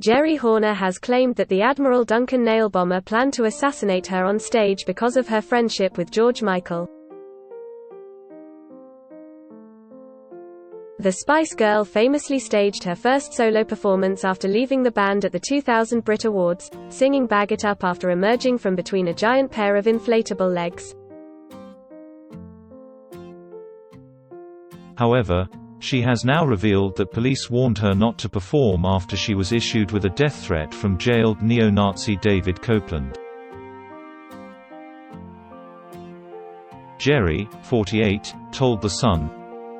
Geri Horner has claimed that the Admiral Duncan nail bomber planned to assassinate her on stage because of her friendship with George Michael. The Spice Girl famously staged her first solo performance after leaving the band at the 2000 Brit Awards, singing "Bag It Up" after emerging from between a giant pair of inflatable legs. However, she has now revealed that police warned her not to perform after she was issued with a death threat from jailed neo-Nazi David Copeland. Geri, 48, told The Sun,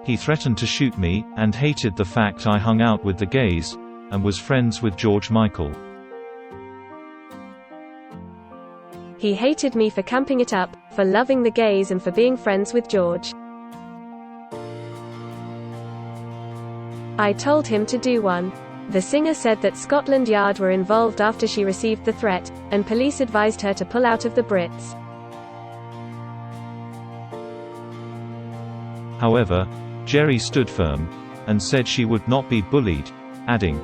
"He threatened to shoot me, and hated the fact I hung out with the gays, and was friends with George Michael. He hated me for camping it up, for loving the gays and for being friends with George. I told him to do one." The singer said that Scotland Yard were involved after she received the threat, and police advised her to pull out of the Brits. However, Geri stood firm, and said she would not be bullied, adding,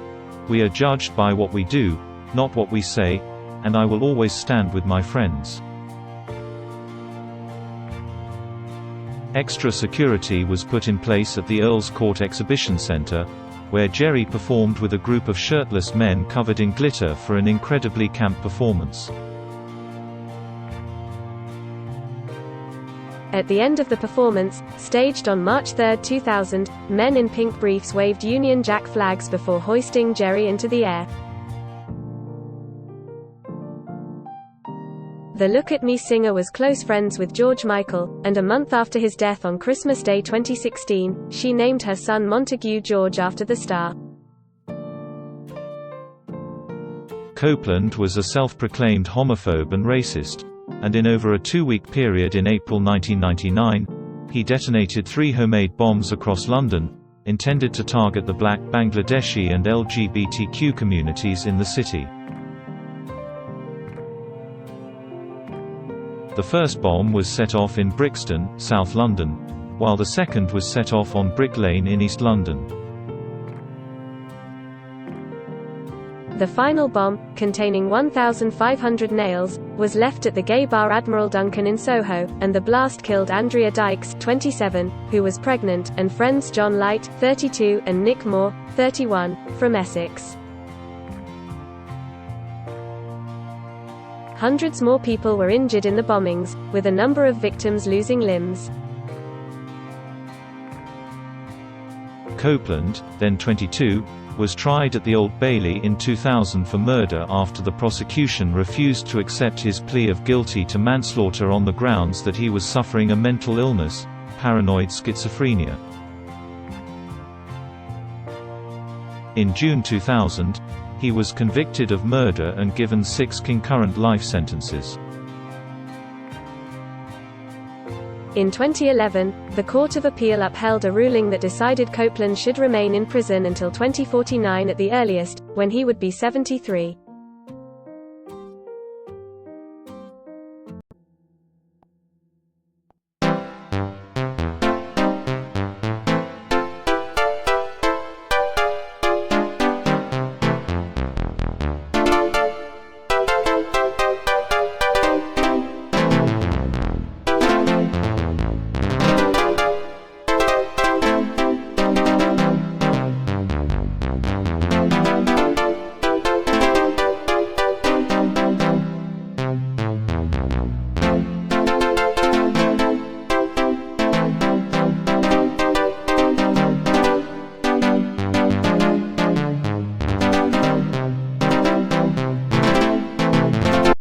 "We are judged by what we do, not what we say, and I will always stand with my friends." Extra security was put in place at the Earl's Court Exhibition Centre, where Geri performed with a group of shirtless men covered in glitter for an incredibly camp performance. At the end of the performance, staged on March 3, 2000, men in pink briefs waved Union Jack flags before hoisting Geri into the air. The Look at Me singer was close friends with George Michael, and a month after his death on Christmas Day 2016, she named her son Montague George after the star. Copeland was a self-proclaimed homophobe and racist, and in over a 2-week period in April 1999, he detonated 3 homemade bombs across London, intended to target the Black, Bangladeshi and LGBTQ communities in the city. The first bomb was set off in Brixton, South London, while the second was set off on Brick Lane in East London. The final bomb, containing 1,500 nails, was left at the gay bar Admiral Duncan in Soho, and the blast killed Andrea Dykes, 27, who was pregnant, and friends John Light, 32, and Nick Moore, 31, from Essex. Hundreds more people were injured in the bombings, with a number of victims losing limbs. Copeland, then 22, was tried at the Old Bailey in 2000 for murder after the prosecution refused to accept his plea of guilty to manslaughter on the grounds that he was suffering a mental illness, paranoid schizophrenia. In June 2000, he was convicted of murder and given 6 concurrent life sentences. In 2011, the Court of Appeal upheld a ruling that decided Copeland should remain in prison until 2049 at the earliest, when he would be 73.